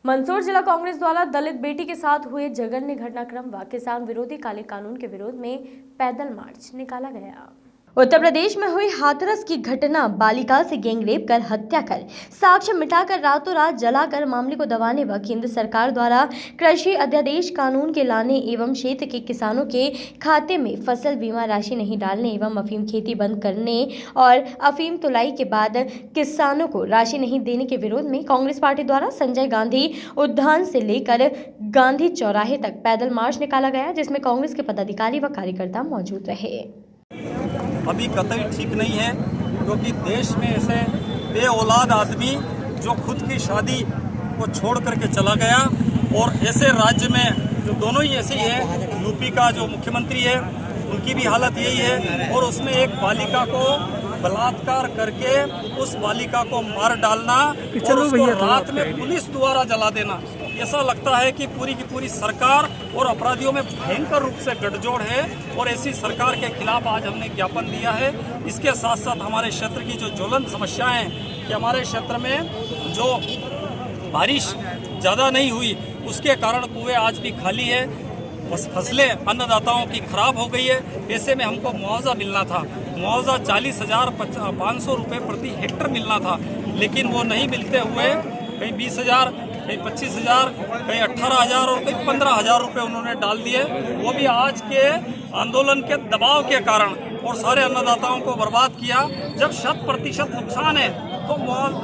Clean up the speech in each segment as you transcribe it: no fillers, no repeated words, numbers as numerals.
मंदसौर जिला कांग्रेस द्वारा दलित बेटी के साथ हुए जघन्य घटनाक्रम व किसान विरोधी काले कानून के विरोध में पैदल मार्च निकाला गया। उत्तर प्रदेश में हुई हाथरस की घटना, बालिका से गैंगरेप कर हत्या कर साक्ष्य मिटाकर रातों रात जलाकर मामले को दबाने व केंद्र सरकार द्वारा कृषि अध्यादेश कानून के लाने एवं क्षेत्र के किसानों के खाते में फसल बीमा राशि नहीं डालने एवं अफीम खेती बंद करने और अफीम तुलाई के बाद किसानों को राशि नहीं देने के विरोध में कांग्रेस पार्टी द्वारा संजय गांधी उद्यान से लेकर गांधी चौराहे तक पैदल मार्च निकाला गया, जिसमें कांग्रेस के पदाधिकारी व कार्यकर्ता मौजूद रहे। अभी कतई ठीक नहीं है, क्योंकि देश में ऐसे बे औलाद आदमी जो खुद की शादी को छोड़ करके चला गया, और ऐसे राज्य में जो दोनों ही ऐसे ही है, यूपी का जो मुख्यमंत्री है उनकी भी हालत यही है, और उसमें एक बालिका को बलात्कार करके उस बालिका को मार डालना और उसको रात में पुलिस द्वारा जला देना। ऐसा लगता है कि पूरी की पूरी सरकार और अपराधियों में भयंकर रूप से गठजोड़ है, और ऐसी सरकार के खिलाफ आज हमने ज्ञापन दिया है। इसके साथ साथ हमारे क्षेत्र की जो ज्वलंत समस्याएं हैं कि हमारे क्षेत्र में जो बारिश ज़्यादा नहीं हुई उसके कारण कुएं आज भी खाली है, फसलें अन्नदाताओं की खराब हो गई है। ऐसे में हमको मुआवजा मिलना था, मुआवजा 40,500 रुपये प्रति हेक्टर मिलना था, लेकिन वो नहीं मिलते हुए कहीं 20,000, कहीं 25,000, कहीं 18,000 और कहीं 15,000 रुपये उन्होंने डाल दिए। वो भी आज के आंदोलन के दबाव के कारण, और सारे अन्नदाताओं को बर्बाद किया। जब 100% नुकसान है तो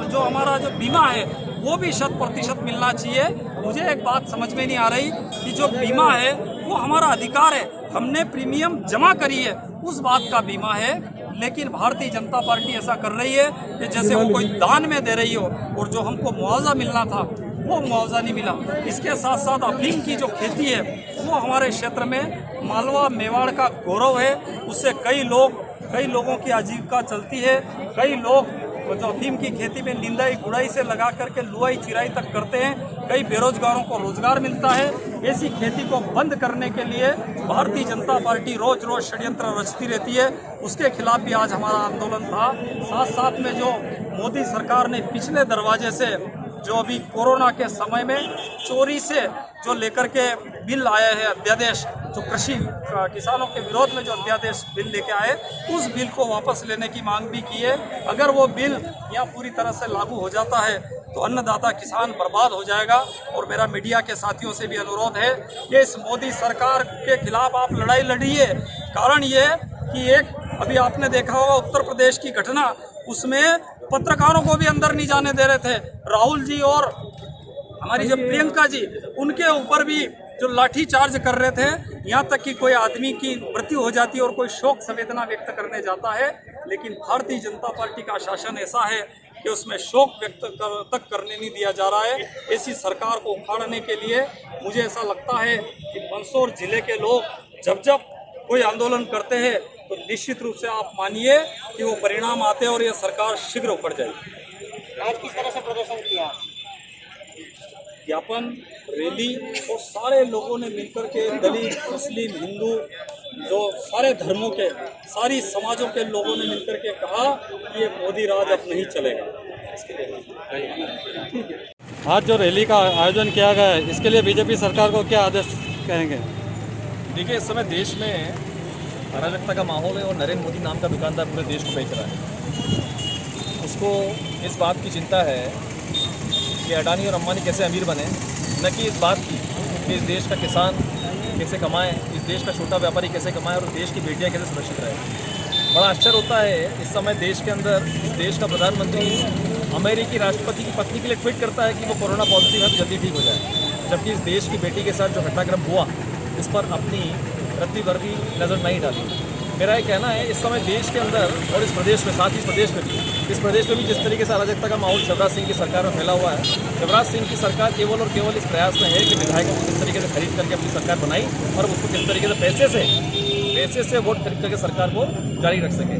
जो हमारा जो बीमा है वो भी 100% मिलना चाहिए। मुझे एक बात समझ में नहीं आ रही कि जो बीमा है वो हमारा अधिकार है, हमने प्रीमियम जमा करी है, उस बात का बीमा है, लेकिन भारतीय जनता पार्टी ऐसा कर रही है कि जैसे वो कोई दान में दे रही हो, और जो हमको मुआवजा मिलना था वो मुआवजा नहीं मिला। इसके साथ साथ अफीम की जो खेती है वो हमारे क्षेत्र में मालवा मेवाड़ का गौरव है, उससे कई लोगों की आजीविका चलती है। कई लोग जो अफीम की खेती में निंदाई गुड़ाई से लगा करके लुआई चिराई तक करते हैं, कई बेरोजगारों को रोजगार मिलता है। ऐसी खेती को बंद करने के लिए भारतीय जनता पार्टी रोज रोज षड्यंत्र रचती रहती है, उसके खिलाफ भी आज हमारा आंदोलन था। साथ साथ में जो मोदी सरकार ने पिछले दरवाजे से जो अभी कोरोना के समय में चोरी से जो लेकर के बिल आया है अध्यादेश, जो कृषि किसानों के विरोध में जो अध्यादेश बिल लेके आए, उस बिल को वापस लेने की मांग भी की है। अगर वो बिल यहाँ पूरी तरह से लागू हो जाता है तो अन्नदाता किसान बर्बाद हो जाएगा। और मेरा मीडिया के साथियों से भी अनुरोध है कि इस मोदी सरकार के खिलाफ आप लड़ाई लड़िए। कारण ये कि एक अभी आपने देखा होगा उत्तर प्रदेश की घटना, उसमें पत्रकारों को भी अंदर नहीं जाने दे रहे थे। राहुल जी और हमारी जो प्रियंका जी, उनके ऊपर भी जो लाठी चार्ज कर रहे थे, यहाँ तक कि कोई आदमी की मृत्यु हो जाती है और कोई शोक संवेदना व्यक्त करने जाता है, लेकिन भारतीय जनता पार्टी का शासन ऐसा है कि उसमें शोक व्यक्त तक करने नहीं दिया जा रहा है। ऐसी सरकार को उखाड़ने के लिए मुझे ऐसा लगता है कि मंदसौर जिले के लोग जब कोई आंदोलन करते हैं तो निश्चित रूप से आप मानिए कि वो परिणाम आते हैं और ये सरकार शीघ्र उखड़ जाएगी। आज किस तरह से प्रदर्शन किया? ज्ञापन, रैली, और सारे लोगों ने मिलकर के दलित, मुस्लिम, हिंदू, जो सारे धर्मों के, सारी समाजों के लोगों ने मिलकर के कहा कि ये मोदी राज अब नहीं चलेगा। इसके लिए आज जो रैली का आयोजन किया गया है, इसके लिए बीजेपी सरकार को क्या आदेश कहेंगे? देखिए, इस समय देश में अराजकता का माहौल है और नरेंद्र मोदी नाम का दुकानदार पूरे देश को बेच रहा है। उसको इस बात की चिंता है कि अडानी और अंबानी कैसे अमीर बने, न कि इस बात की कि इस देश का किसान कैसे कमाए, इस देश का छोटा व्यापारी कैसे कमाए और देश की बेटियां कैसे सुरक्षित रहे। बड़ा आश्चर्य होता है इस समय देश के अंदर इस देश का प्रधानमंत्री अमेरिकी राष्ट्रपति की पत्नी के लिए ट्वीट करता है कि वो कोरोना पॉजिटिव है तो जल्दी ठीक हो जाए, जबकि इस देश की बेटी के साथ जो घटनाक्रम हुआ उस पर अपनी रत्ती भर भी नज़र नहीं डाली। मेरा ये कहना है इस समय देश के अंदर और इस प्रदेश में, साथ ही इस प्रदेश में भी जिस तरीके से अराजकता का माहौल शिवराज सिंह की सरकार में फैला हुआ है, शिवराज सिंह की सरकार केवल और केवल इस प्रयास में है कि विधायकों को किस तरीके से खरीद करके अपनी सरकार बनाई और उसको किस तरीके से पैसे से वोट खरीद करके सरकार को जारी रख सके।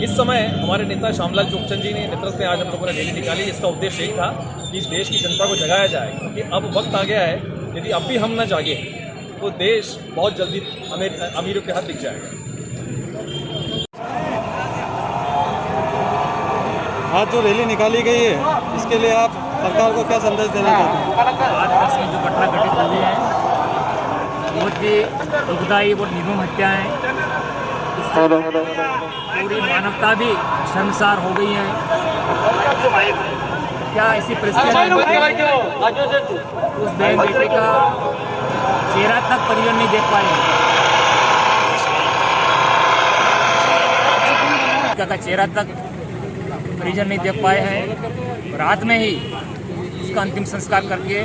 इस समय हमारे नेता श्यामलाल चोपचंद जी ने नेतृत्व में आज हम लोगों ने रैली निकाली। इसका उद्देश्य यही था कि इस देश की जनता को जगाया जाए, क्योंकि अब वक्त आ गया है, यदि अब भी हम न जागे तो देश बहुत जल्दी अमीरों के हाथ दिख जाएगा। आज जो रैली निकाली गई है, इसके लिए आप सरकार को क्या संदेश देना चाहते हैं? आज में जो घटना घटित हुई है बहुत ही दुखदायी और निर्मम हत्या है। इससे पूरी मानवता भी शर्मसार हो गई है। क्या ऐसी परिस्थिति उस बहन बेटे का चेहरा तक परिजन नहीं देख पाए, का चेहरा तक परिजन नहीं देख पाए हैं। रात में ही उसका अंतिम संस्कार करके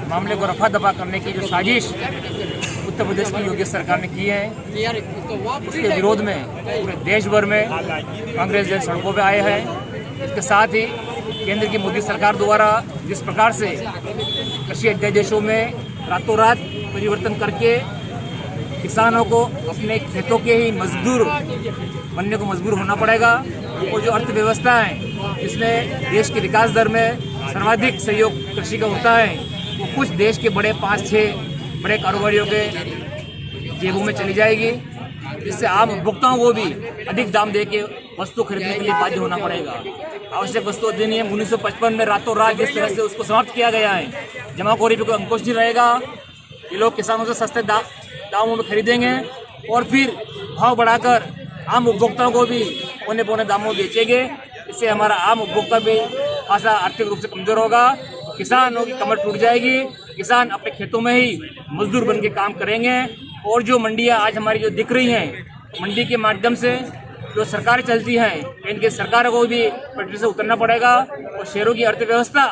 मामले को रफा दफा करने की जो साजिश उत्तर प्रदेश की योगी सरकार ने की है, उसके विरोध में पूरे देश भर में कांग्रेस जन सड़कों पे आए हैं। इसके साथ ही केंद्र की मोदी सरकार द्वारा जिस प्रकार से कृषि अध्यादेशों में रातों रात परिवर्तन करके किसानों को अपने खेतों के ही मजदूर बनने को मजबूर होना पड़ेगा, और जो अर्थव्यवस्था है जिसमें देश के विकास दर में सर्वाधिक सहयोग कृषि का होता है, वो कुछ देश के बड़े 5-6 बड़े कारोबारियों के जेबों में चली जाएगी, जिससे आम उपभोक्ताओं को भी अधिक दाम दे के वस्तु खरीदने के लिए बाध्य होना पड़ेगा। आवश्यक वस्तु अधिनियम 1955 में रातों रात जिस तरह से उसको समाप्त किया गया है, जमाखोरी पे कोई अंकुश नहीं रहेगा। ये लोग किसानों से सस्ते दामों में खरीदेंगे और फिर भाव बढ़ाकर आम उपभोक्ताओं को भी पौने पौने दामों में बेचेंगे। इससे हमारा आम उपभोक्ता भी खासा आर्थिक रूप से कमजोर होगा, किसानों की कमर टूट जाएगी। किसान अपने खेतों में ही मजदूर बन के काम करेंगे। और जो मंडियां आज हमारी जो दिख रही हैं, मंडी के माध्यम से जो सरकारें चलती हैं, इनके सरकार को भी पटरी से उतरना पड़ेगा और शहरों की अर्थव्यवस्था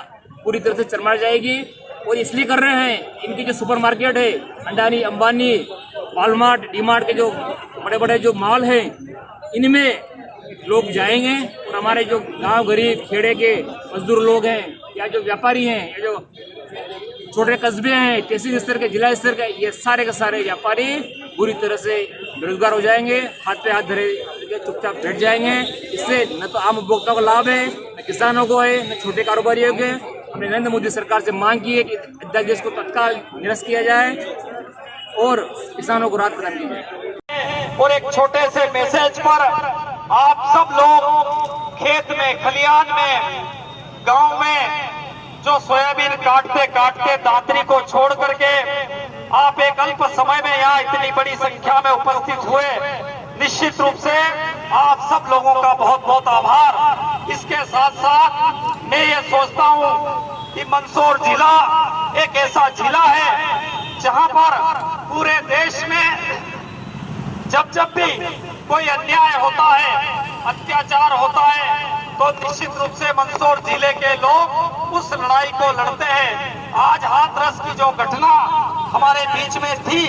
पूरी तरह से चरमरा जाएगी। और इसलिए कर रहे हैं, इनकी जो सुपरमार्केट है, अडानी अंबानी वॉलमार्ट डीमार्ट के जो बड़े बड़े जो मॉल हैं, इनमें लोग जाएंगे और हमारे जो गांव गरीब खेड़े के मजदूर लोग हैं या जो व्यापारी हैं या जो छोटे कस्बे हैं, तहसील स्तर के जिला स्तर के, ये सारे के सारे व्यापारी बुरी तरह से बेरोजगार हो जाएंगे, हाथ पे हाथ धरे चुपचाप बैठ जाएंगे। इससे न तो आम उपभोक्ताओं को लाभ है, न किसानों को है, न छोटे कारोबारियों के। हमने नरेंद्र मोदी सरकार से मांग की है कि अध्यादेश को तत्काल निरस्त किया जाए और किसानों को राहत प्रदान की जाए। और एक छोटे से मैसेज पर आप सब लोग खेत में, खलियान में, गांव में जो सोयाबीन काटते काटते दातरी को छोड़ करके आप एक अल्प समय में यहाँ इतनी बड़ी संख्या में उपस्थित हुए, निश्चित रूप से आप सब लोगों का बहुत बहुत आभार। इसके साथ साथ मैं ये सोचता हूँ कि मंदसौर जिला एक ऐसा जिला है जहाँ पर पूरे देश में जब भी कोई अन्याय होता है, अत्याचार होता है, तो निश्चित रूप से मंदसौर जिले के लोग उस लड़ाई को लड़ते हैं। आज हाथरस की जो घटना हमारे बीच में थी,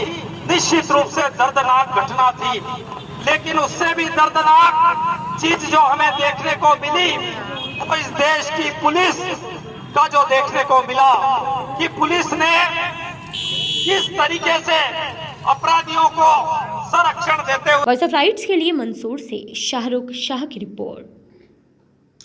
निश्चित रूप से दर्दनाक घटना थी, लेकिन उससे भी दर्दनाक चीज जो हमें देखने को मिली वो इस देश की पुलिस का जो देखने को मिला कि पुलिस ने किस तरीके से अपराधियों को संरक्षण देते हुए। वॉइस ऑफ राइट्स के लिए मंदसौर से शाहरुख शाह की रिपोर्ट।